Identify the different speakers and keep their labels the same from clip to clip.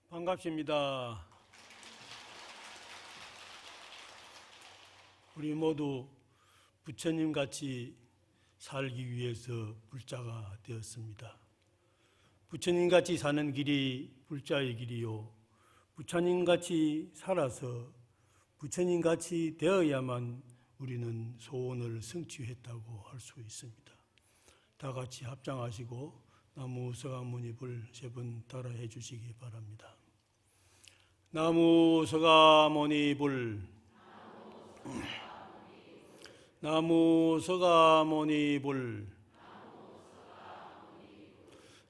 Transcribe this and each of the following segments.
Speaker 1: 반갑습니다. 우리 모두 부처님 같이 살기 위해서 불자가 되었습니다. 부처님 같이 사는 길이 불자의 길이요. 부처님 같이 살아서 부처님 같이 되어야만 우리는 소원을 성취했다고 할 수 있습니다. 다 같이 합장하시고 나무 서가모니불 세 번 따라해 주시기 바랍니다. 나무 서가모니불, 나무 서가모니불,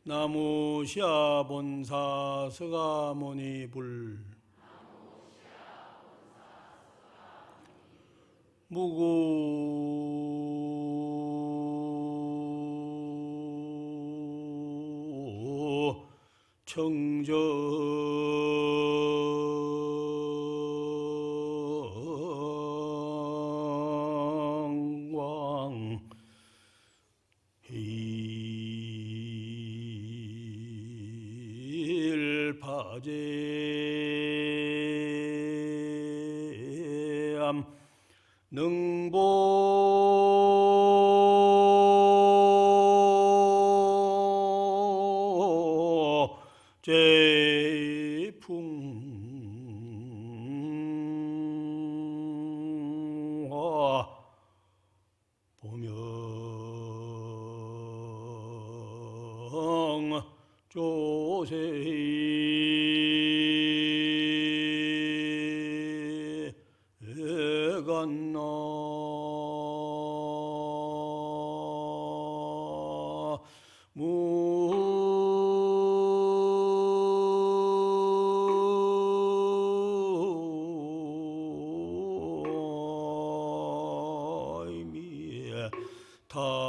Speaker 1: 나무 시아본사 서가모니불, 무구 청정광 일파제암 능보 제풍화 보명 조세간나 무의미에 타불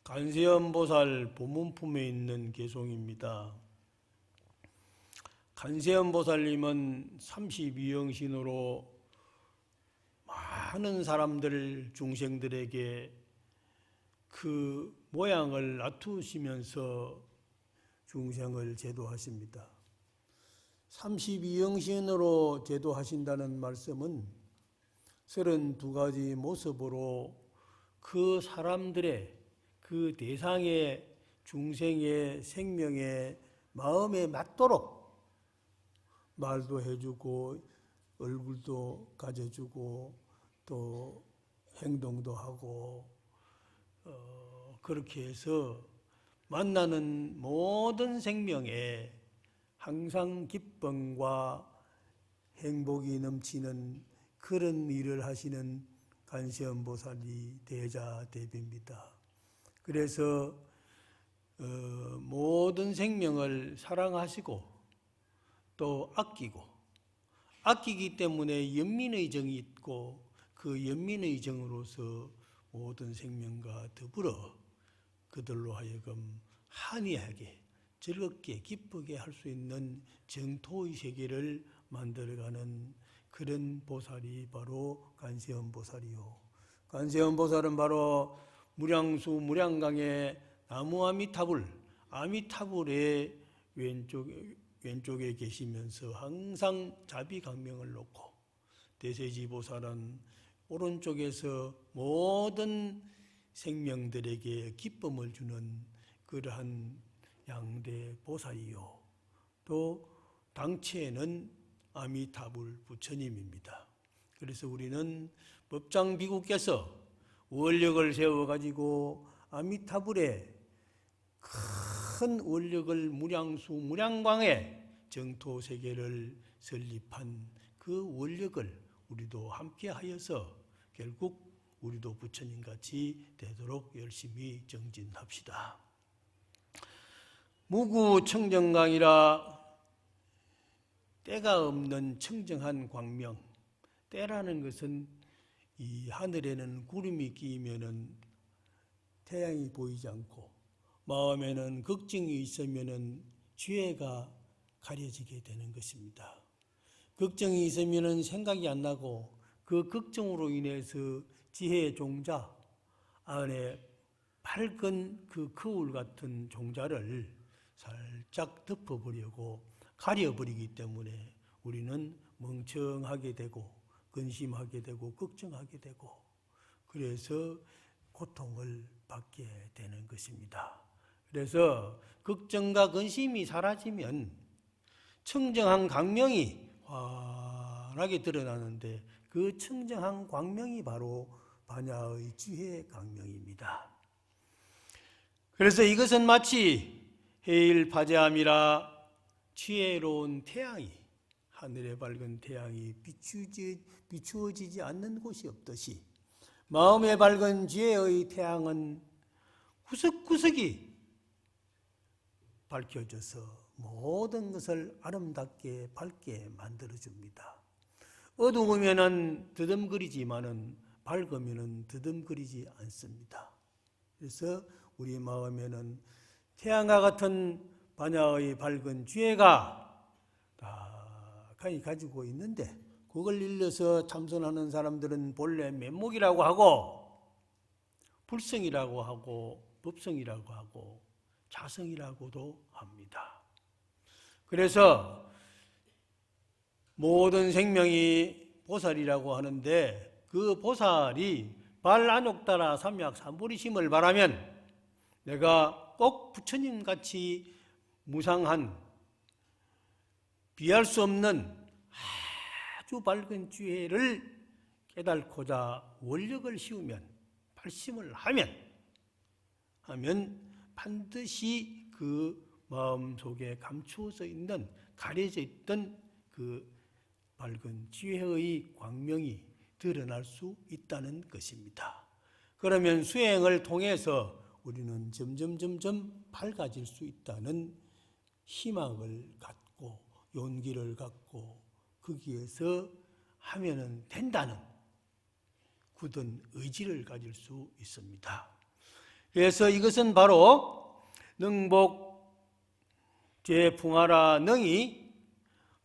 Speaker 1: 간세음보살 보문품에 있는 개송입니다. 간세음보살님은 32영신으로 많은 사람들, 중생들에게 그 모양을 낮추시면서 중생을 제도하십니다. 32영신으로 제도하신다는 말씀은 32가지 모습으로 그 사람들의 그 대상의 중생의 생명의 마음에 맞도록 말도 해주고 얼굴도 가져주고 또 행동도 하고 그렇게 해서 만나는 모든 생명에 항상 기쁨과 행복이 넘치는 그런 일을 하시는 간세음보살이 대자대비입니다. 그래서 모든 생명을 사랑하시고 또 아끼기 때문에 연민의 정이 있고 그 연민의 정으로서 모든 생명과 더불어 그들로 하여금 한이하게 즐겁게 기쁘게 할 수 있는 정토의 세계를 만들어가는 그런 보살이 바로 간세음보살이요. 간세음보살은 바로 무량수 무량강의 나무 아미타불의 왼쪽에 계시면서 항상 자비강명을 놓고 대세지보살은 오른쪽에서 모든 생명들에게 기쁨을 주는 그러한 양대 보살이요. 또 당체는 아미타불 부처님입니다. 그래서 우리는 법장비구께서 원력을 세워가지고 아미타불의 큰 원력을 무량수 무량광의 정토세계를 설립한 그 원력을 우리도 함께 하여서 결국 우리도 부처님같이 되도록 열심히 정진합시다. 무구청정광이라 때가 없는 청정한 광명. 때라는 것은 이 하늘에는 구름이 끼면은 태양이 보이지 않고 마음에는 걱정이 있으면은 지혜가 가려지게 되는 것입니다. 걱정이 있으면은 생각이 안 나고 그 걱정으로 인해서 지혜의 종자, 안에 밝은 그 거울 같은 종자를 살짝 덮어버리고 가려버리기 때문에 우리는 멍청하게 되고 근심하게 되고 걱정하게 되고 그래서 고통을 받게 되는 것입니다. 그래서 걱정과 근심이 사라지면 청정한 광명이 환하게 드러나는데 그 청정한 광명이 바로 반야의 지혜 광명입니다. 그래서 이것은 마치 해일파제함이라 지혜로운 태양이 하늘의 밝은 태양이 비추어지지 않는 곳이 없듯이 마음의 밝은 지혜의 태양은 구석구석이 밝혀져서 모든 것을 아름답게 밝게 만들어줍니다. 어두우면은 더듬거리지만은 밝으면은 더듬거리지 않습니다. 그래서 우리 마음에는 태양과 같은 반야의 밝은 지혜가 다간이 가지고 있는데 그걸 일러서 참선하는 사람들은 본래 면목이라고 하고 불성이라고 하고 법성이라고 하고 자성이라고도 합니다. 그래서 모든 생명이 보살이라고 하는데 그 보살이 발안욕따라 삼약삼보리심을 바라면 내가 꼭 부처님같이 무상한 비할 수 없는 아주 밝은 지혜를 깨달고자 원력을 씌우면 발심을 하면 반드시 그 마음속에 감추어져 있는 가려져 있던 그 밝은 지혜의 광명이 드러날 수 있다는 것입니다. 그러면 수행을 통해서 우리는 점점 밝아질 수 있다는 희망을 갖고 용기를 갖고 거기에서 하면은 된다는 굳은 의지를 가질 수 있습니다. 그래서 이것은 바로 능복 제풍하라 능이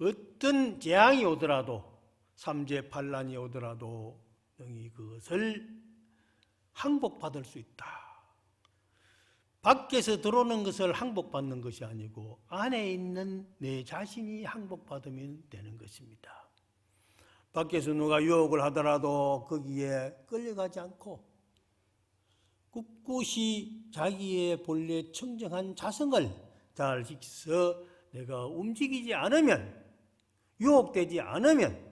Speaker 1: 어떤 재앙이 오더라도 삼재팔란이 오더라도 능이 그것을 항복받을 수 있다. 밖에서 들어오는 것을 항복받는 것이 아니고 안에 있는 내 자신이 항복받으면 되는 것입니다. 밖에서 누가 유혹을 하더라도 거기에 끌려가지 않고 꿋꿋이 자기의 본래 청정한 자성을 잘 지켜서 내가 움직이지 않으면 유혹되지 않으면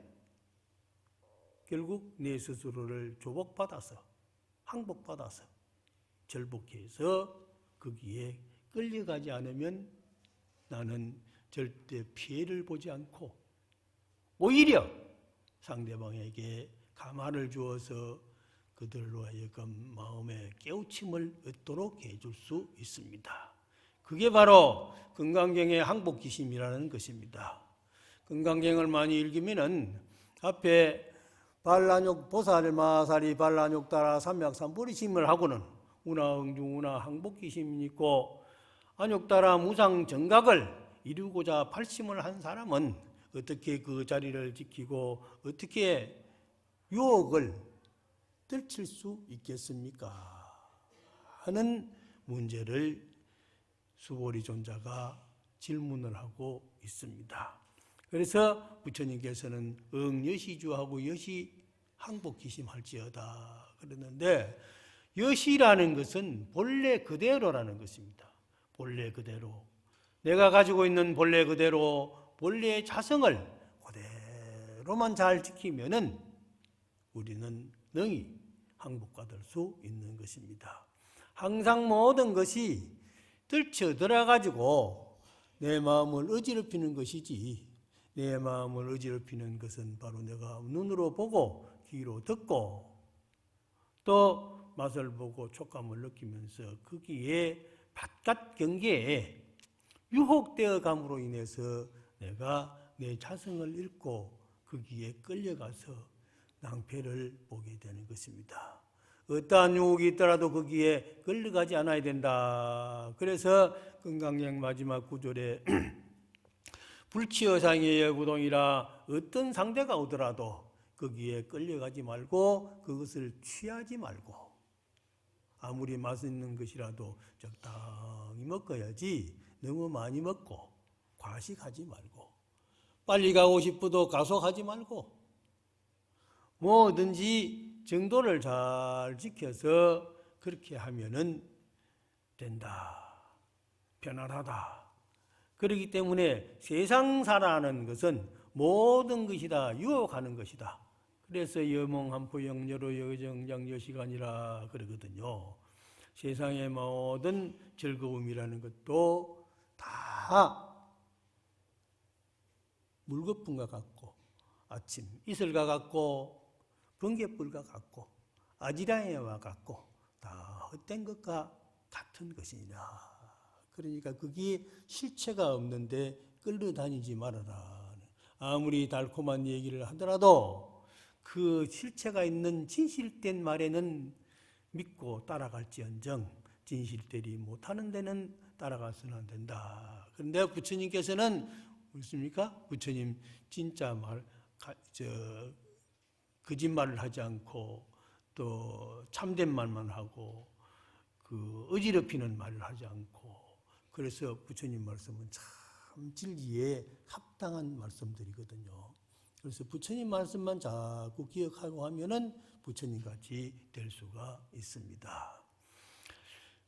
Speaker 1: 결국 내 스스로를 조복받아서 항복받아서 절복해서 거기에 끌려가지 않으면 나는 절대 피해를 보지 않고 오히려 상대방에게 감화를 주어서 그들로 하여금 마음의 깨우침을 얻도록 해줄 수 있습니다. 그게 바로 금강경의 항복기심이라는 것입니다. 금강경을 많이 읽으면은 앞에 발란욕 보살마사리 발란욕따라 삼약삼보리심을 하고는 운하응중운하 항복기심이 있고 안욕따라 무상정각을 이루고자 발심을 한 사람은 어떻게 그 자리를 지키고 어떻게 유혹을 떨칠 수 있겠습니까? 하는 문제를 수보리 존자가 질문을 하고 있습니다. 그래서 부처님께서는 여시주하고 여시 항복기심할지어다 그러는데 여시라는 것은 본래 그대로라는 것입니다. 본래 그대로 내가 가지고 있는 본래 그대로 본래의 자성을 그대로만 잘 지키면은 우리는 능히 항복받을 수 있는 것입니다. 항상 모든 것이 들쳐들어 가지고 내 마음을 어지럽히는 것이지 내 마음을 어지럽히는 것은 바로 내가 눈으로 보고 귀로 듣고 또 맛을 보고 촉감을 느끼면서 거기에 바깥 경계에 유혹되어 감으로 인해서 내가 내 자성을 잃고 거기에 끌려가서 낭패를 보게 되는 것입니다. 어떠한 유혹이 있더라도 거기에 끌려가지 않아야 된다. 그래서 금강경 마지막 구절에 불치어상의 여부동이라 어떤 상대가 오더라도 거기에 끌려가지 말고 그것을 취하지 말고 아무리 맛있는 것이라도 적당히 먹어야지 너무 많이 먹고 과식하지 말고 빨리 가고 싶어도 가속하지 말고 뭐든지 정도를 잘 지켜서 그렇게 하면은 된다. 편안하다. 그렇기 때문에 세상사라는 것은 모든 것이 다 유혹하는 것이다. 그래서 여몽한포영 여로여정장 여시간이라 그러거든요. 세상의 모든 즐거움이라는 것도 다 물거품과 같고 아침 이슬과 같고 번갯불과 같고 아지랑이와 같고 다 헛된 것과 같은 것이니라. 그러니까 그게 실체가 없는데 끌려다니지 말아라. 아무리 달콤한 얘기를 하더라도 그 실체가 있는 진실된 말에는 믿고 따라갈지언정 진실되리 못하는 데는 따라가서는 안 된다. 그런데 부처님께서는 무엇입니까? 부처님 진짜 거짓말을 하지 않고 또 참된 말만 하고 그 어지럽히는 말을 하지 않고 그래서 부처님 말씀은 참 진리에 합당한 말씀들이거든요. 그래서 부처님 말씀만 자꾸 기억하고 하면은 부처님같이 될 수가 있습니다.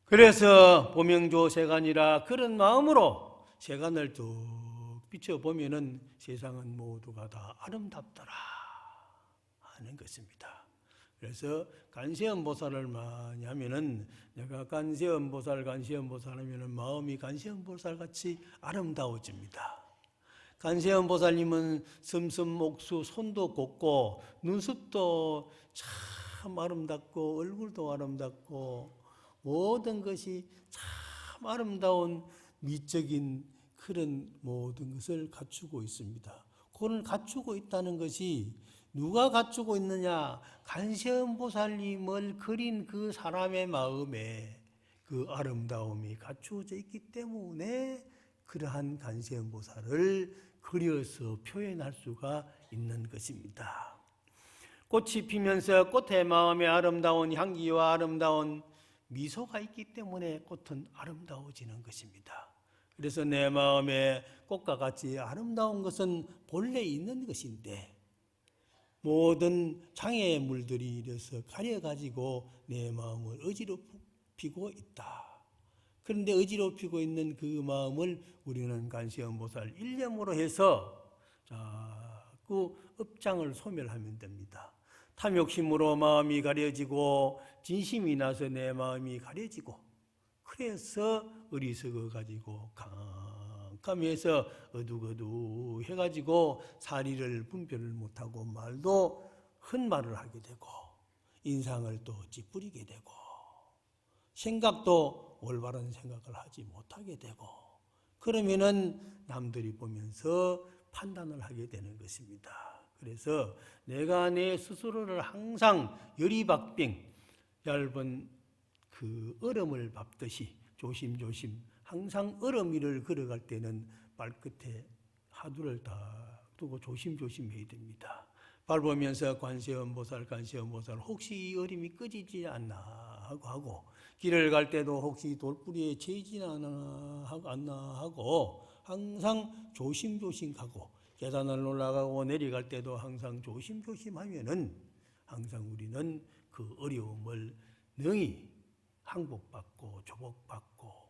Speaker 1: 그래서 보명조 세간이라 그런 마음으로 세간을 쭉 비춰보면은 세상은 모두가 다 아름답더라 하는 것입니다. 그래서 간세음보살을 많이 하면은 내가 간세음보살 하면은 마음이 간세음보살 같이 아름다워집니다. 간세음보살님은 슴슴 옥수 손도 곱고 눈썹도 참 아름답고 얼굴도 아름답고 모든 것이 참 아름다운 미적인 그런 모든 것을 갖추고 있습니다. 그걸 갖추고 있다는 것이 누가 갖추고 있느냐? 간세음보살님을 그린 그 사람의 마음에 그 아름다움이 갖추어져 있기 때문에 그러한 간세음보살을 그려서 표현할 수가 있는 것입니다. 꽃이 피면서 꽃의 마음에 아름다운 향기와 아름다운 미소가 있기 때문에 꽃은 아름다워지는 것입니다. 그래서 내 마음에 꽃과 같이 아름다운 것은 본래 있는 것인데 모든 장애물들이 이래서 가려가지고 내 마음을 어지럽히고 있다. 그런데 어지럽히고 있는 그 마음을 우리는 간세음보살 일념으로 해서 자꾸 업장을 소멸하면 됩니다. 탐욕심으로 마음이 가려지고 진심이 나서 내 마음이 가려지고 그래서 어리석어 가지고 깜깜해서 어둑어둑해가지고 사리를 분별을 못하고 말도 헛말을 하게 되고 인상을 또 찌푸리게 되고 생각도 올바른 생각을 하지 못하게 되고 그러면은 남들이 보면서 판단을 하게 되는 것입니다. 그래서 내가 내 스스로를 항상 열이박빙 얇은 그 얼음을 밟듯이 조심조심 항상 얼음 위를 걸어갈 때는 발끝에 하두를 다 두고 조심조심 해야 됩니다. 밟으면서 관세음보살 혹시 이 얼음이 꺼지지 않나 하고 길을 갈 때도 혹시 돌뿌리에 채이지 않나 하고 항상 조심조심 가고 계단을 올라가고 내려갈 때도 항상 조심조심 하면은 항상 우리는 그 어려움을 능히 항복받고 조복받고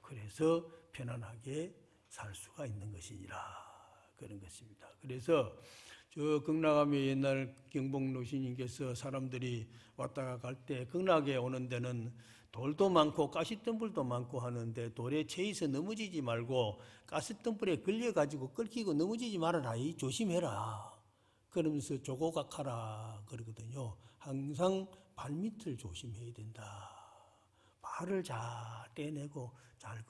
Speaker 1: 그래서 편안하게 살 수가 있는 것이니라 그런 것입니다. 그래서 저 극락암의 옛날 경복노신님께서 사람들이 왔다가 갈 때 극락에 오는 데는 돌도 많고 가시덤불도 많고 하는데 돌에 채이서 넘어지지 말고 가시덤불에 걸려가지고 끓기고 넘어지지 말아라. 조심해라. 그러면서 조고각하라 그러거든요. 항상 발밑을 조심해야 된다. 발을 잘 떼내고 잘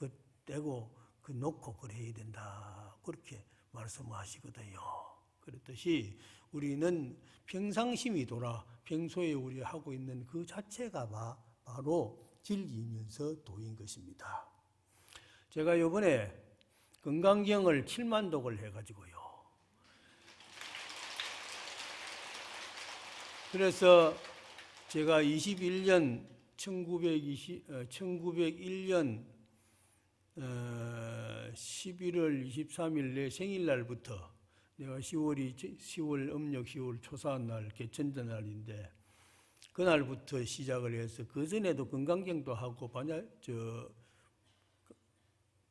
Speaker 1: 떼고 놓고 그래야 된다. 그렇게 말씀하시거든요. 그렇듯이 우리는 평상심이 돌아 평소에 우리 하고 있는 그 자체가 바로 진리이면서 도인 것입니다. 제가 이번에 건강경을 7만 독을 해가지고요. 그래서 제가 1901년 11월 23일 내 생일날부터 내가 10월 음력 10월 초사날 개천절날인데 그날부터 시작을 해서 그 전에도 건강경도 하고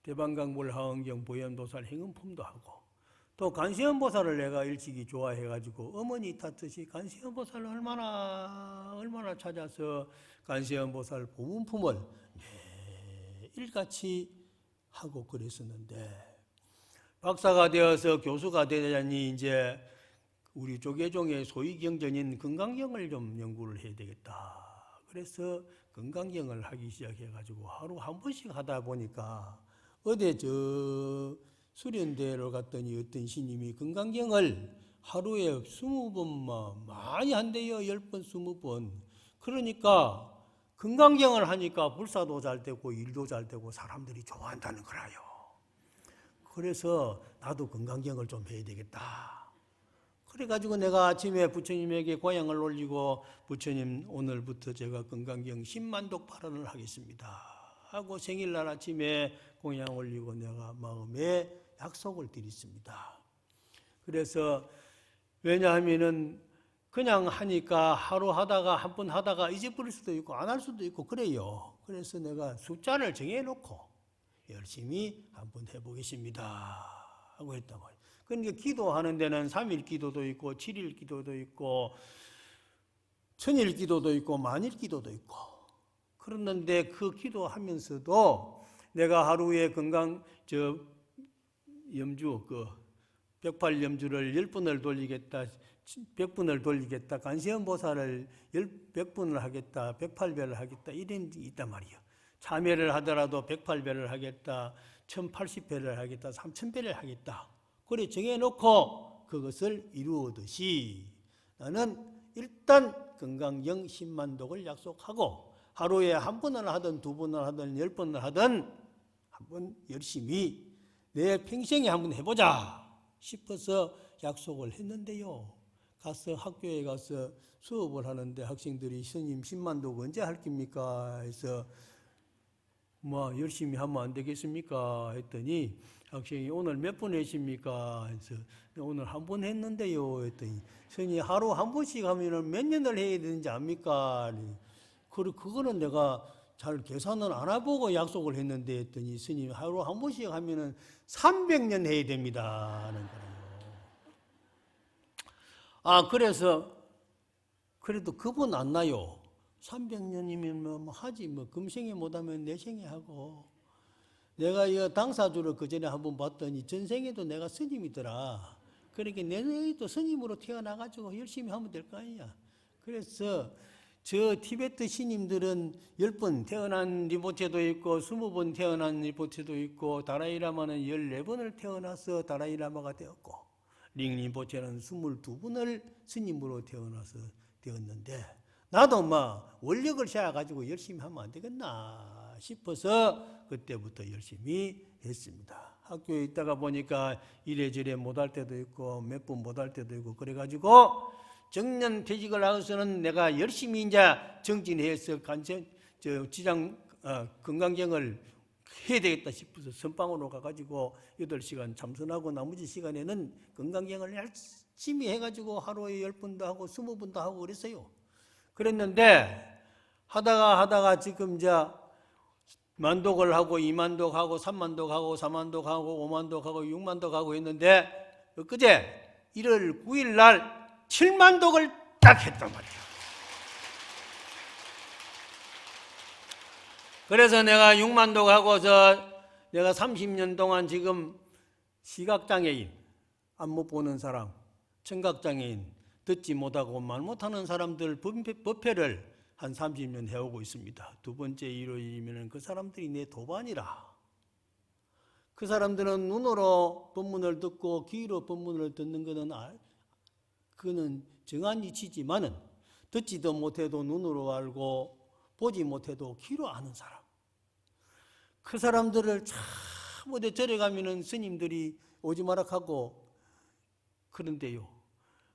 Speaker 1: 대방강불 하원경 보현보살 행음품도 하고 또 간세음보살을 내가 일찍이 좋아해가지고 어머니 탓듯이 간세음보살을 얼마나 찾아서 간세음보살 보문품을 매일같이 하고 그랬었는데 박사가 되어서 교수가 되자니 이제 우리 조계종의 소위 경전인 건강경을 좀 연구를 해야 되겠다. 그래서 건강경을 하기 시작해가지고 하루 한 번씩 하다 보니까 어제 수련대를 갔더니 어떤 스님이 건강경을 하루에 20번 많이 한대요. 10번, 20번. 그러니까 건강경을 하니까 불사도 잘 되고 일도 잘 되고 사람들이 좋아한다는 거라요. 그래서 나도 건강경을 좀 해야 되겠다. 그래가지고 내가 아침에 부처님에게 고향을 올리고 부처님 오늘부터 제가 건강경 10만독 발언을 하겠습니다 하고 생일날 아침에 공양 올리고 내가 마음에 약속을 드렸습니다. 그래서 왜냐하면은 그냥 하니까 하루 하다가 한 번 하다가 잊어버릴 수도 있고 안 할 수도 있고 그래요. 그래서 내가 숫자를 정해놓고 열심히 한번 해보겠습니다 하고 했단 말이에요. 그러니까 기도하는 데는 3일 기도도 있고 7일 기도도 있고 1000일 기도도 있고 만일 기도도 있고 그랬는데 그 기도하면서도 내가 하루에 염주 108염주를 10번을 돌리겠다 100번을 돌리겠다 간세음보살을 100번을 하겠다 108배를 하겠다 이런 게 있단 말이에요. 참회를 하더라도 108배를 하겠다 1080배를 하겠다 3000배를 하겠다 그래 정해놓고 그것을 이루어듯이 나는 일단 건강경 10만독을 약속하고 하루에 한 번을 하든 두 번을 하든 10번을 하든 한번 열심히 내 평생에 한번 해보자 싶어서 약속을 했는데요. 학교에 가서 수업을 하는데 학생들이 스님 10만독 언제 할 겁니까? 해서 열심히 하면 안 되겠습니까? 했더니 학생이 오늘 몇 번 했습니까? 해서 오늘 한 번 했는데요. 했더니 스님 하루 한 번씩 하면 몇 년을 해야 되는지 압니까? 그거는 내가 잘 계산을 안 해보고 약속을 했는데 했더니 스님 하루 한 번씩 하면은 300년 해야 됩니다. 하는 거예요. 그래서 그래도 겁은 안 나요. 300년이면 하지 금생에 못하면 내생에 하고 내가 이 당사주를 그전에 한번 봤더니 전생에도 내가 스님이더라. 그러니까 내년에도 스님으로 태어나가지고 열심히 하면 될 거 아니야. 그래서 저 티베트 스님들은 10번 태어난 리보체도 있고 20번 태어난 리보체도 있고 다라이라마는 14번을 태어나서 다라이라마가 되었고 링리보체는 22번을 스님으로 태어나서 되었는데 나도 원력을 세워가지고 열심히 하면 안 되겠나 싶어서 그때부터 열심히 했습니다. 학교에 있다가 보니까 이래저래 못할 때도 있고 몇 번 못할 때도 있고 그래가지고 정년 퇴직을 하고서는 내가 열심히 이제 정진해서 건강경을 해야 되겠다 싶어서 선방으로 가가지고 8시간 참선하고 나머지 시간에는 건강경을 열심히 해가지고 하루에 10번도 하고 20번도 하고 그랬어요. 그랬는데 하다가 지금 이제 만독을 하고 2만독 하고 3만독 하고 4만독 하고 5만독 하고 6만독 하고 했는데 엊그제 1월 9일 날 7만독을 딱 했단 말이야. 그래서 내가 6만독 하고서 내가 30년 동안 지금 시각장애인, 안 못 보는 사람, 청각장애인, 듣지 못하고 말 못하는 사람들 법회를 한 30년 해오고 있습니다. 두 번째 일요일이면 그 사람들이 내 도반이라. 그 사람들은 눈으로 법문을 듣고 귀로 법문을 듣는 그거는 정한 이치지만은 듣지도 못해도 눈으로 알고 보지 못해도 귀로 아는 사람. 그 사람들을 참 어디 절에 가면은 스님들이 오지 마라 하고 그런데요.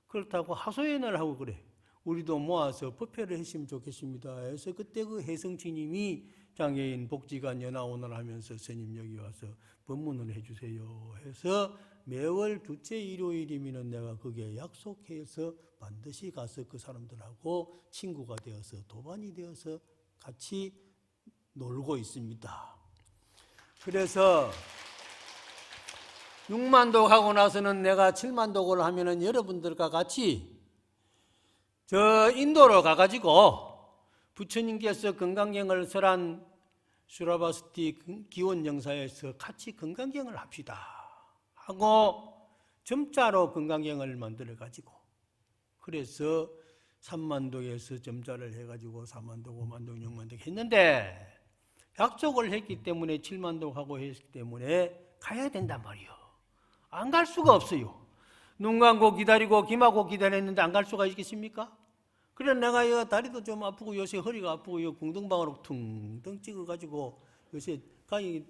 Speaker 1: 그렇다고 하소연을 하고 그래. 우리도 모아서 법회를 했으면 좋겠습니다. 그래서 그때 그 혜성치님이 장애인 복지관 연화원을 하면서 스님 여기 와서 법문을 해주세요 해서 매월 둘째 일요일이면 내가 거기에 약속해서 반드시 가서 그 사람들하고 친구가 되어서 도반이 되어서 같이 놀고 있습니다. 그래서 6만독 하고 나서는 내가 7만독을 하면은 여러분들과 같이 저 인도로 가가지고 부처님께서 건강경을 설한 수라바스티 기원정사에서 같이 건강경을 합시다 하고 점자로 건강경을 만들어가지고 그래서 3만독에서 점자를 해가지고 4만독, 5만독, 6만독 했는데 약속을 했기 때문에 7만독하고 했기 때문에 가야 된단 말이요. 안 갈 수가 없어요. 눈 감고 기다리고 김하고 기다렸는데 안 갈 수가 있겠습니까? 그래 내가 다리도 좀 아프고 요새 허리가 아프고 궁등방으로 퉁퉁 찍어가지고 요새 가이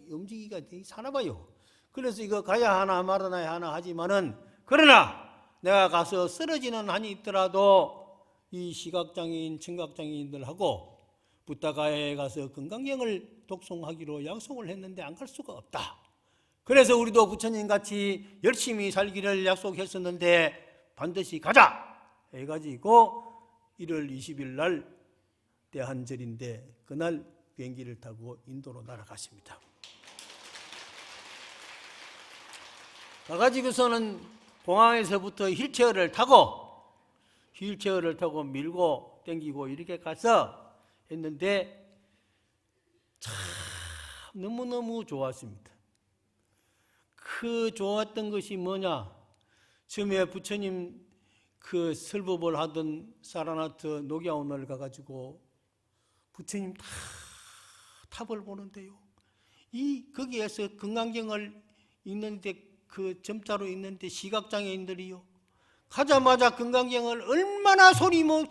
Speaker 1: 움직이기가 되게 사나봐요. 그래서 이거 가야 하나 말아야 하나 하지만은 그러나 내가 가서 쓰러지는 한이 있더라도 이 시각장애인, 청각장애인들하고 부타가에 가서 건강경을 독송하기로 약속을 했는데 안 갈 수가 없다. 그래서 우리도 부처님 같이 열심히 살기를 약속했었는데 반드시 가자 해가지고 1월 20일 날 대한절인데 그날 비행기를 타고 인도로 날아갔습니다. 가가지고서는 공항에서부터 휠체어를 타고 밀고 땡기고 이렇게 가서 했는데 참 너무너무 좋았습니다. 그 좋았던 것이 뭐냐? 처음에 부처님 그 설법을 하던 사라나트 녹야원을 가가지고 부처님 다 탑을 보는데요. 거기에서 건강경을 읽는데 그 점자로 읽는데 시각장애인들이요. 가자마자 건강경을 얼마나 소리며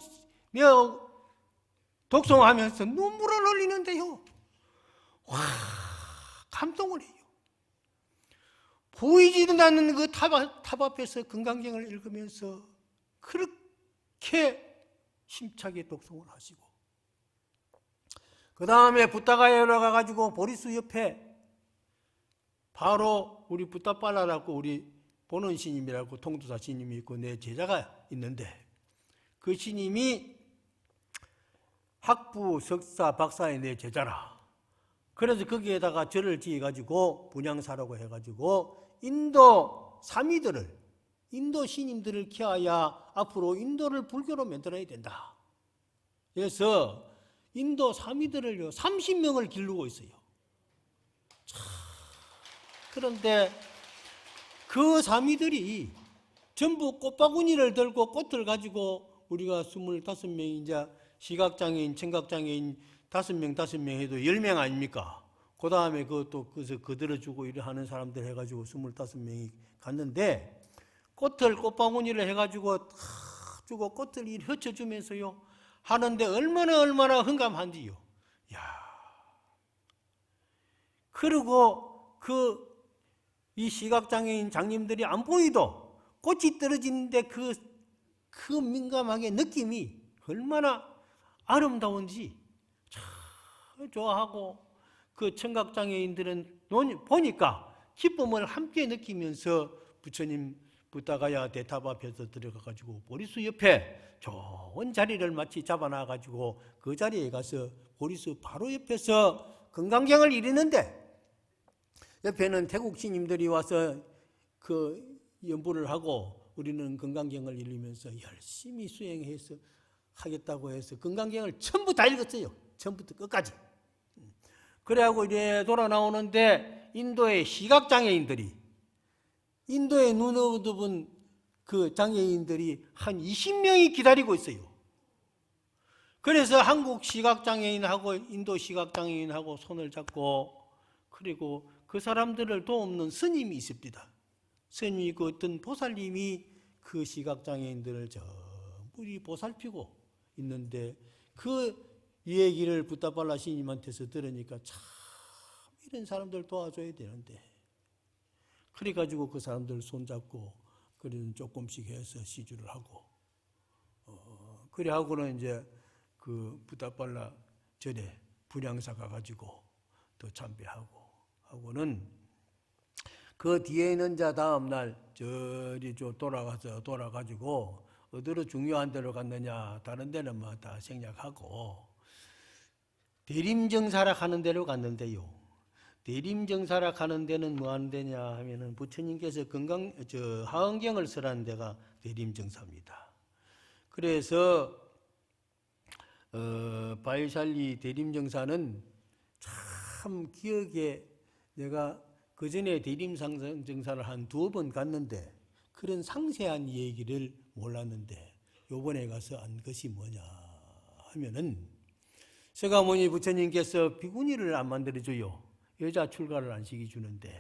Speaker 1: 독송하면서 눈물을 흘리는데요. 와, 감동을 해요. 보이지도 않는 그 탑 앞에서 건강경을 읽으면서 그렇게 힘차게 독송을 하시고 그 다음에 부타가에 올라가가지고 보리수 옆에 바로 우리 부타빨라라고 우리 보는 스님이라고 통도사 스님이 있고 내 제자가 있는데 그 스님이 학부, 석사, 박사의 내 제자라. 그래서 거기에다가 절을 지어가지고 분양사라고 해가지고 인도 사미들을 인도 신임들을 키워야 앞으로 인도를 불교로 만들어야 된다. 그래서 인도 사미들을요 30명을 기르고 있어요. 그런데 그 사미들이 전부 꽃바구니를 들고 꽃을 가지고 우리가 25명이 이제 시각장애인, 청각장애인 5명 해도 10명 아닙니까? 그 다음에 그것도 거들어주고 이래 하는 사람들 해가지고 25명이 갔는데 꽃바구니를 해가지고 다 주고 꽃을 흩어주면서요 하는데 얼마나 흥감한지요. 야, 그리고 이 시각장애인 장님들이 안 보이도 꽃이 떨어지는데 그 민감하게 느낌이 얼마나 아름다운지 참 좋아하고 그 청각장애인들은 보니까 기쁨을 함께 느끼면서 부처님 부타가야 대탑 앞에서 들어가가지고 보리수 옆에 좋은 자리를 마치 잡아놔가지고 그 자리에 가서 보리수 바로 옆에서 건강경을 읽는데 옆에는 태국 스님들이 와서 그 연부를 하고 우리는 건강경을 읽으면서 열심히 수행해서 하겠다고 해서 건강경을 전부 다 읽었어요. 처음부터 끝까지. 그래갖고 이제 돌아 나오는데 인도의 시각장애인들이 인도의 눈 어두운 그 장애인들이 한 20명이 기다리고 있어요. 그래서 한국 시각장애인하고 인도 시각장애인하고 손을 잡고 그리고 그 사람들을 도움는 스님이 있습니다. 스님이 그 어떤 보살님이 그 시각장애인들을 전부 보살피고 있는데 그 얘기를 부타팔라 스님한테서 들으니까 참 이런 사람들 도와줘야 되는데 그래가지고 그 사람들 손잡고 그리는 조금씩 해서 시주를 하고 그래 하고는 이제 그 부다팔라 절에 분향사 가가지고 또 참배하고 하고는 그 뒤에는 자 다음날 저리 돌아가지고 어디로 중요한 데로 갔느냐, 다른 데는 뭐 다 생략하고 대림정사락 하는 데로 갔는데요. 대림정사락 하는 데는 뭐 하는 데냐 하면은 부처님께서 하은경을 설하는 데가 대림정사입니다. 그래서 바이샬리 대림정사는 참 기억에, 내가 그 전에 대림정사를 한 2번 갔는데 그런 상세한 얘기를 몰랐는데 요번에 가서 안 것이 뭐냐 하면은 서가모니 부처님께서 비구니를 안 만들어줘요. 여자 출가를 안 시켜주는데,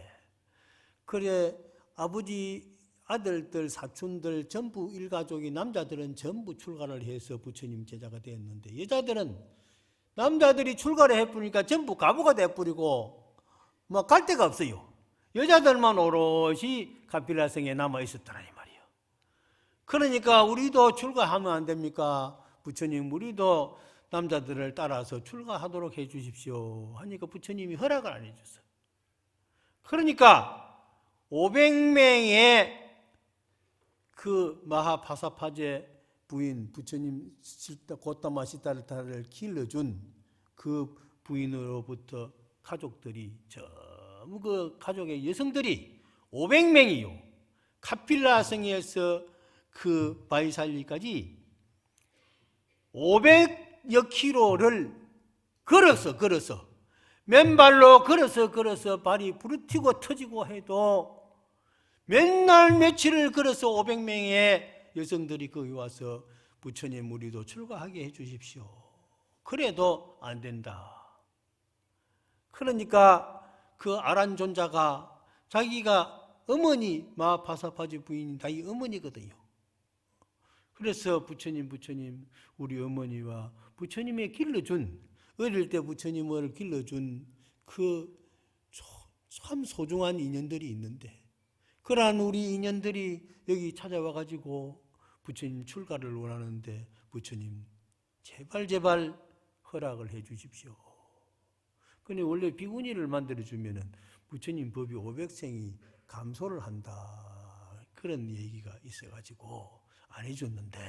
Speaker 1: 그래 아버지 아들들 사촌들 전부 일가족이, 남자들은 전부 출가를 해서 부처님 제자가 되었는데 여자들은 남자들이 출가를 해버리니까 전부 가부가 돼버리고 뭐 갈 데가 없어요. 여자들만 오롯이 카필라성에 남아있었더라 이 말이에요. 그러니까 우리도 출가하면 안 됩니까? 부처님 우리도 남자들을 따라서 출가하도록 해 주십시오 하니까 부처님이 허락을 안 해줬어요. 그러니까 500명의 그 마하파사파제 부인, 부처님 고타마 시타르타를 길러준 그 부인으로부터 가족들이, 전부 그 가족의 여성들이 500명이요. 카필라성에서 그 바이살리까지 500여 킬로를 걸어서 맨발로 걸어서 발이 부르티고 터지고 해도 맨날 며칠을 걸어서 500명의 여성들이 거기 와서 부처님 우리도 출가하게 해 주십시오. 그래도 안 된다. 그러니까 그 아란존자가 자기가 어머니, 마하파사파지 부인이 자기 어머니거든요. 그래서 부처님 우리 어머니와 부처님의 길러준, 어릴 때 부처님을 길러준 그 참 소중한 인연들이 있는데, 그러한 우리 인연들이 여기 찾아와 가지고 부처님 출가를 원하는데 부처님 제발 허락을 해 주십시오. 근데 원래 비구니를 만들어 주면은 부처님 법이 500생이 감소를 한다, 그런 얘기가 있어 가지고 안 해줬는데,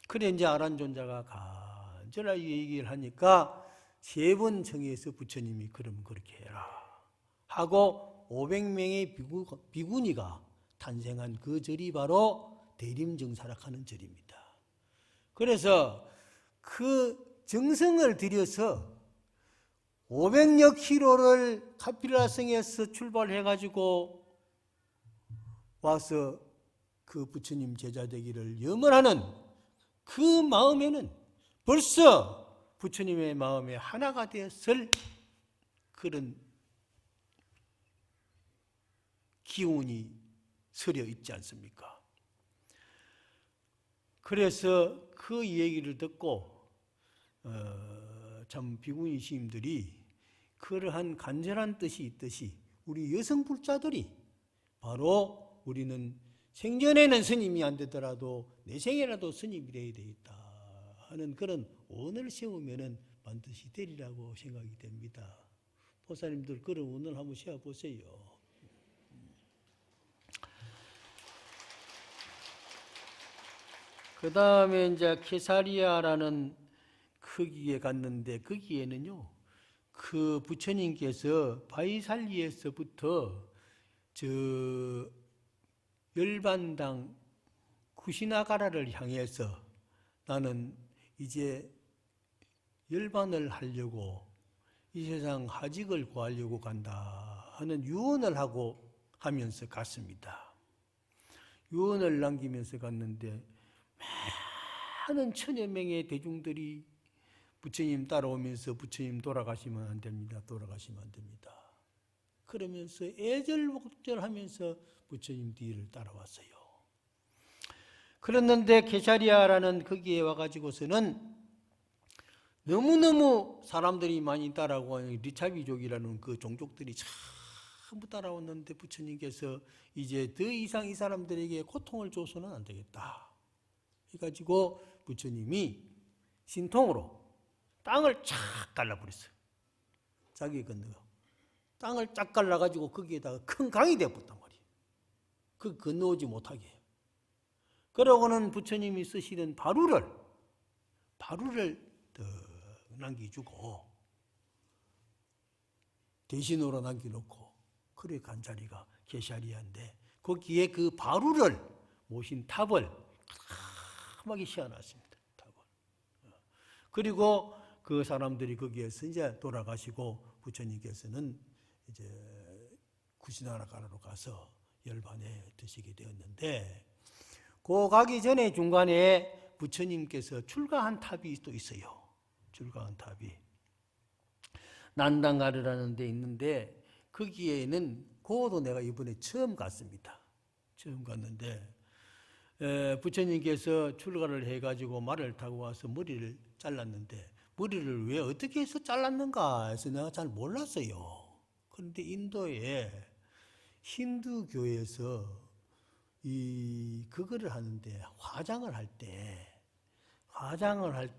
Speaker 1: 그래 이제 아란존자가 간절하게 얘기를 하니까 3번 청해서 부처님이 그럼 그렇게 해라 하고 500명의 비구니가 탄생한 그 절이 바로 대림정사락하는 절입니다. 그래서 그 정성을 들여서 500여 킬로를 카필라성에서 출발해가지고 와서 그 부처님 제자 되기를 염원하는 그 마음에는 벌써 부처님의 마음에 하나가 되었을 그런 기운이 서려 있지 않습니까? 그래서 그 얘기를 듣고 참 비구니 스님들이 그러한 간절한 뜻이 있듯이 우리 여성 불자들이 바로 우리는 생전에는 스님이 안 되더라도 내생에라도 스님이 되어야 되겠다 하는 그런 원을 세우면은 반드시 되리라고 생각이 됩니다. 보살님들 그런 원을 한번 세워보세요. 그 다음에 이제 케사리아라는 거기에 갔는데, 거기에는요 그 부처님께서 바이살리에서부터 저 열반당 쿠시나가라를 향해서 나는 이제 열반을 하려고 이 세상 하직을 구하려고 간다 하는 유언을 하고 하면서 갔습니다. 유언을 남기면서 갔는데 많은 천여 명의 대중들이 부처님 따라오면서 부처님 돌아가시면 안 됩니다. 돌아가시면 안 됩니다. 그러면서 애절복절하면서 부처님 뒤를 따라왔어요. 그랬는데 케사리아라는 거기에 와가지고서는 너무너무 사람들이 많이 따라오고 리차비족이라는 그 종족들이 전부 따라왔는데 부처님께서 이제 더 이상 이 사람들에게 고통을 줘서는 안 되겠다 해가지고 부처님이 신통으로 땅을 쫙 갈라버렸어요. 자기 건너가 땅을 쫙 갈라가지고 거기에다가 큰 강이 되어버렸단 말이에요. 그 건너오지 못하게 해요. 그러고는 부처님이 쓰시던 바루를 남겨주고 대신으로 남겨놓고 그래 간 자리가 게샤리아인데 거기에 그 바루를 모신 탑을 까맣게 씌워놨습니다. 탑을. 그리고 그 사람들이 거기에서 이제 돌아가시고 부처님께서는 이제 구시나라가로 가서 열반에 드시게 되었는데 그 가기 전에 중간에 부처님께서 출가한 탑이 또 있어요. 출가한 탑이 난당가르라는 데 있는데 거기에는 그것도 내가 이번에 처음 갔습니다. 처음 갔는데 부처님께서 출가를 해가지고 말을 타고 와서 머리를 잘랐는데 머리를 왜 어떻게 해서 잘랐는가 해서 내가 잘 몰랐어요. 그런데 인도에 힌두교에서 그거를 하는데 화장을 할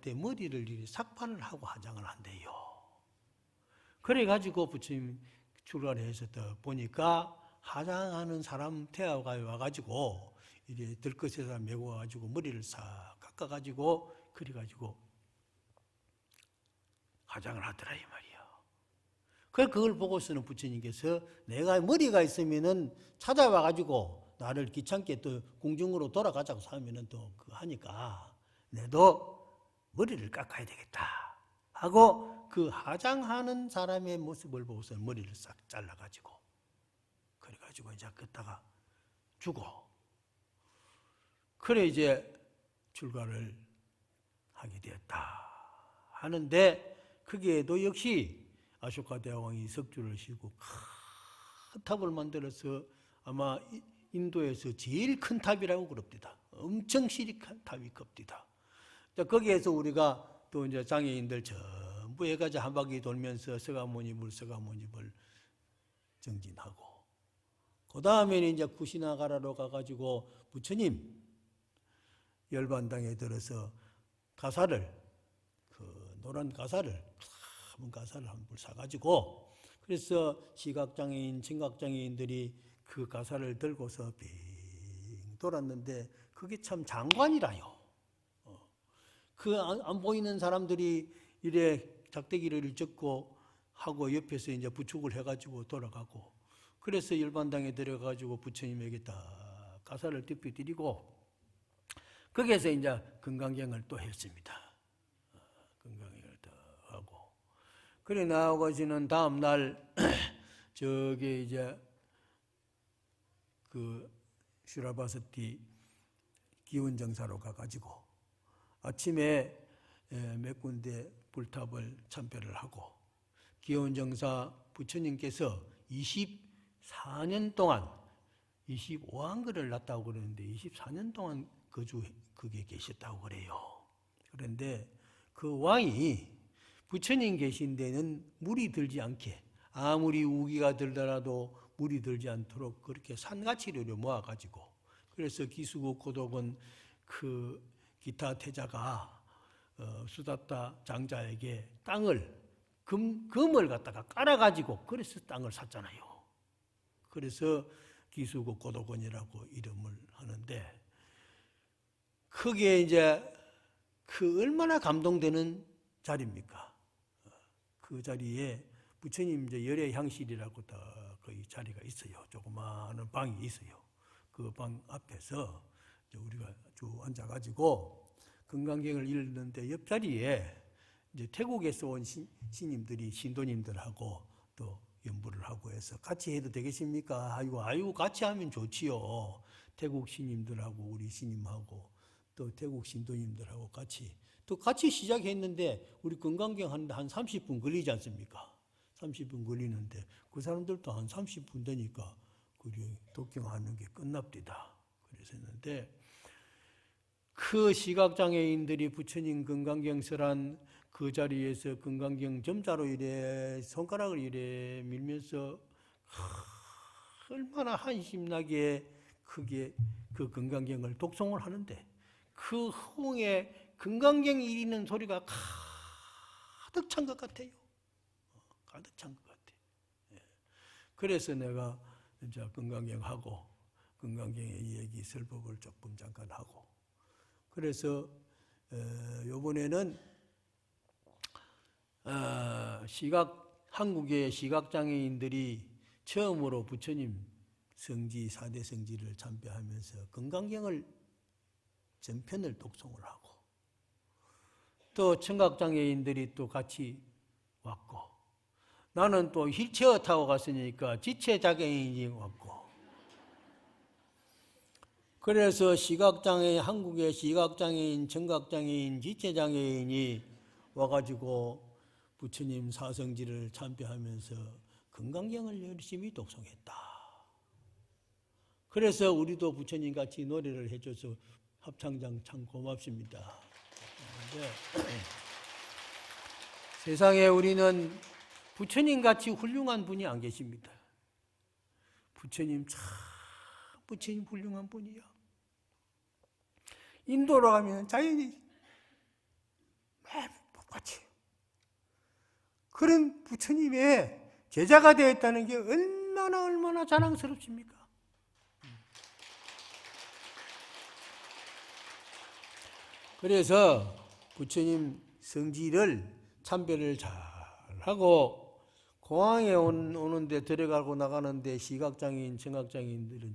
Speaker 1: 때 머리를 이렇게 삭발을 하고 화장을 한대요. 그래가지고 부처님 출가를 해서 보니까 화장하는 사람 태아가 와가지고 이제 들것에다 메고 와가지고 머리를 싹 깎아가지고 그래가지고 화장을 하더라 이 말이야. 그걸 보고서는 부처님께서 내가 머리가 있으면은 찾아와가지고 나를 귀찮게 또 궁중으로 돌아가자고 하면은 또 그거 하니까 내도 머리를 깎아야 되겠다 하고 그 화장하는 사람의 모습을 보고서 머리를 싹 잘라가지고 그래가지고 이제 걷다가 죽어. 그래 이제 출가를 하게 되었다 하는데 거기에도 역시 아쇼카 대왕이 석주를 씌우고 큰 탑을 만들어서 아마 인도에서 제일 큰 탑이라고 그럽니다. 엄청 시리한 탑이 큽니다. 거기에서 우리가 또 이제 장애인들 전부 해가지고 한 바퀴 돌면서 서가모니불 정진하고 그 다음에는 이제 쿠시나가라로 가가지고 부처님 열반당에 들어서 가사를 그 노란 가사를 한번 가사를 한 불 사가지고 그래서 시각장애인, 청각장애인들이 그 가사를 들고서 빙 돌았는데 그게 참 장관이라요. 그 안 보이는 사람들이 이래 작대기를 젓고 하고 옆에서 이제 부축을 해가지고 돌아가고 그래서 열반당에 들어가가지고 부처님에게 딱 가사를 덮여드리고 거기에서 이제 건강경을 또 했습니다. 건강경을 또 하고 그래 나오고지는 다음 날 저기 이제 그 슈라바스티 기운정사로 가가지고 아침에 몇 군데 불탑을 참배를 하고 기운정사 부처님께서 24년 동안 25안글을 낳았다고 그러는데 24년 동안 거기에 계셨다고 그래요. 그런데 그 왕이 부처님 계신 데는 물이 들지 않게 아무리 우기가 들더라도 물이 들지 않도록 그렇게 산가치를 모아가지고 그래서 기수국 고독은 그 기타 태자가 수다타 장자에게 땅을 금을 갖다가 깔아가지고 그래서 땅을 샀잖아요. 그래서 기수국 고독원이라고 이름을 하는데 그게 이제 그 얼마나 감동되는 자리입니까? 그 자리에 부처님 이제 열애 향실이라고 다 그 자리가 있어요. 조그마한 방이 있어요. 그 방 앞에서 우리가 쭉 앉아가지고 건강경을 읽는데 옆자리에 이제 태국에서 온 신님들이 신도님들하고 또 연부를 하고 해서 같이 해도 되겠습니까? 아이고 같이 하면 좋지요. 태국 신님들하고 우리 신님하고 또 태국 신도님들하고 같이 시작했는데 우리 건강경 하는데 한 30분 걸리지 않습니까? 30분 걸리는데 그 사람들도 한 30분 되니까 우리 독경하는 게 끝납니다. 그랬었는데 그 시각장애인들이 부처님 건강경설한 그 자리에서 건강경 점자로 이래 손가락을 이래 밀면서 얼마나 한심나게 크게 그 건강경을 독송을 하는데 그 호응에 건강경이 이리는 소리가 가득 찬 것 같아요. 가득 찬 것 같아요. 그래서 내가 이제 건강경하고 건강경의 얘기 설법을 조금 잠깐 하고, 그래서 이번에는 한국의 시각장애인들이 처음으로 부처님 성지 4대 성지를 참배하면서 건강경을 전편을 독송을 하고, 또 청각장애인들이 또 같이 왔고, 나는 또 휠체어 타고 갔으니까 지체장애인이 왔고, 그래서 한국의 시각장애인, 청각장애인, 지체장애인이 와가지고 부처님 사성지를 참배하면서 건강경을 열심히 독송했다. 그래서 우리도 부처님 같이 노래를 해줘서 합창장 참 고맙습니다. 세상에 우리는 부처님 같이 훌륭한 분이 안 계십니다. 부처님 훌륭한 분이야. 인도로 가면 자연이 매일 똑같이 그런 부처님의 제자가 되었다는 게 얼마나 자랑스럽습니까? 그래서 부처님 성지를 참배를 잘 하고, 공항에 오는데 들어가고 나가는데 시각장애인,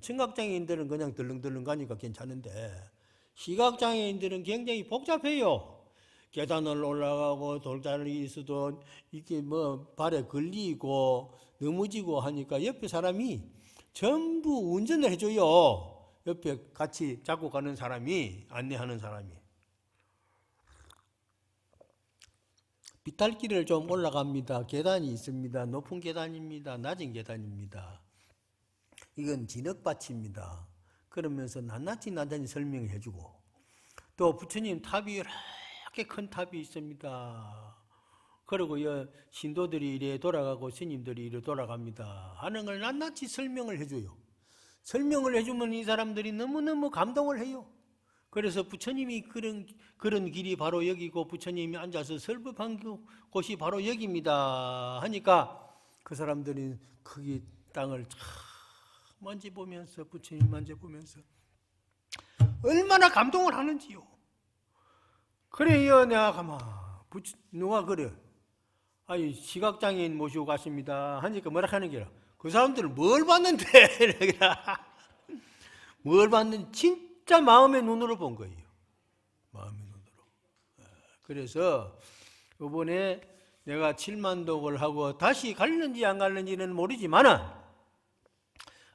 Speaker 1: 청각장애인들은 그냥 덜렁덜렁 가니까 괜찮은데, 시각장애인들은 굉장히 복잡해요. 계단을 올라가고 돌다리 있어도 이게 발에 걸리고 넘어지고 하니까 옆에 사람이 전부 운전을 해줘요. 옆에 같이 잡고 가는 사람이, 안내하는 사람이. 비탈길을 좀 올라갑니다. 계단이 있습니다. 높은 계단입니다. 낮은 계단입니다. 이건 진흙밭입니다. 그러면서 낱낱이 설명을 해주고, 또 부처님 탑이 이렇게 큰 탑이 있습니다. 그리고 신도들이 이래 돌아가고 스님들이 이래 돌아갑니다 하는 걸 낱낱이 설명을 해줘요. 설명을 해주면 이 사람들이 너무너무 감동을 해요. 그래서 부처님이 그런 길이 바로 여기고 부처님이 앉아서 설법한 곳이 바로 여기입니다 하니까 그 사람들이 거기 땅을 참 만져보면서, 부처님 만져보면서 얼마나 감동을 하는지요. 그래요. 내가 누가 그래, 아니 시각장애인 모시고 갔습니다 하니까 뭐라 하는 게라, 그 사람들은 뭘 봤는데 뭘 봤는지 진짜 마음의 눈으로 본 거예요. 마음의 눈으로. 그래서 이번에 내가 7만독을 하고 다시 갈는지 안 갈는지는 모르지만은,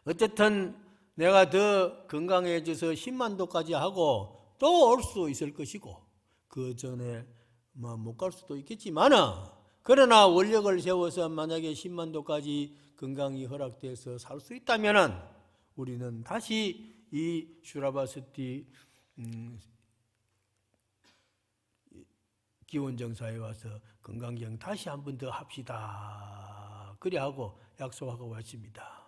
Speaker 1: 어쨌든 내가 더 건강해져서 10만독까지 하고 또 올 수 있을 것이고, 그 전에 못 갈 수도 있겠지만은, 그러나 원력을 세워서 만약에 10만독까지 건강이 허락돼서 살 수 있다면은 우리는 다시 이 슈라바스티 기원정사에 와서 건강경 다시 한 번 더 합시다. 그래 하고 약속하고 왔습니다.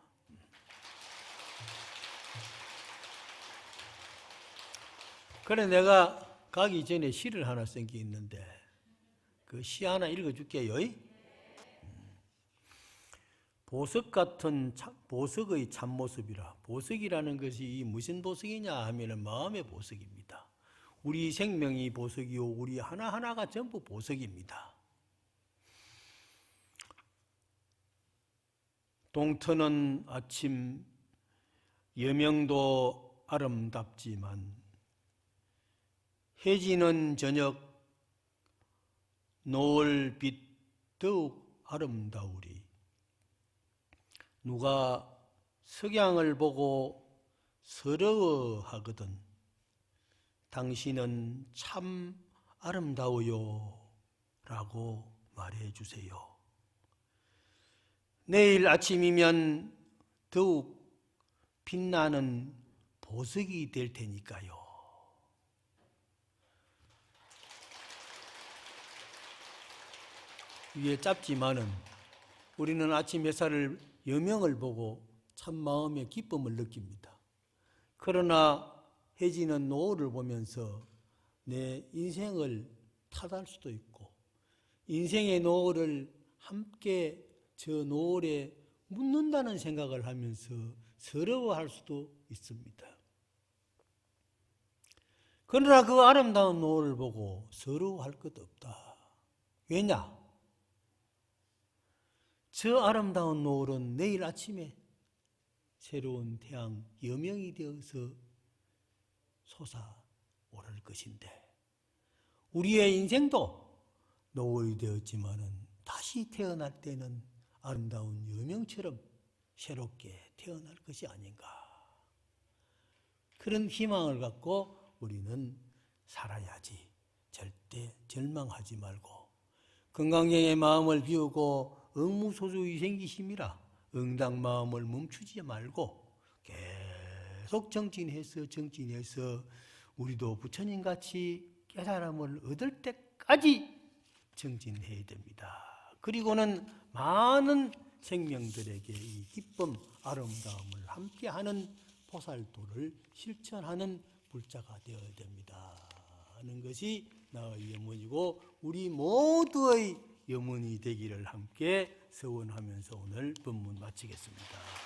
Speaker 1: 그래 내가 가기 전에 시를 하나 쓴 게 있는데 그 시 하나 읽어줄게요. 보석 같은 보석의 참모습이라. 보석이라는 것이 무슨 보석이냐 하면 마음의 보석입니다. 우리 생명이 보석이요, 우리 하나하나가 전부 보석입니다. 동트는 아침 여명도 아름답지만 해지는 저녁 노을빛 더욱 아름다우리. 누가 석양을 보고 서러워하거든 당신은 참 아름다워요 라고 말해 주세요. 내일 아침이면 더욱 빛나는 보석이 될 테니까요. 이게 짧지만은 우리는 아침 햇살을 여명을 보고 참 마음의 기쁨을 느낍니다. 그러나 해지는 노을을 보면서 내 인생을 탓할 수도 있고 인생의 노을을 함께 저 노을에 묻는다는 생각을 하면서 서러워할 수도 있습니다. 그러나 그 아름다운 노을을 보고 서러워할 것 없다. 왜냐? 저 아름다운 노을은 내일 아침에 새로운 태양 여명이 되어서 솟아오를 것인데 우리의 인생도 노을이 되었지만은 다시 태어날 때는 아름다운 여명처럼 새롭게 태어날 것이 아닌가. 그런 희망을 갖고 우리는 살아야지. 절대 절망하지 말고 건강경의 마음을 비우고 응무소수위생기심이라 응당 마음을 멈추지 말고 계속 정진해서 우리도 부처님같이 깨달음을 얻을 때까지 정진해야 됩니다. 그리고는 많은 생명들에게 이 기쁨, 아름다움을 함께하는 보살도를 실천하는 불자가 되어야 됩니다 하는 것이 나의 염원이고 우리 모두의 염원이 되기를 함께 서원하면서 오늘 법문 마치겠습니다.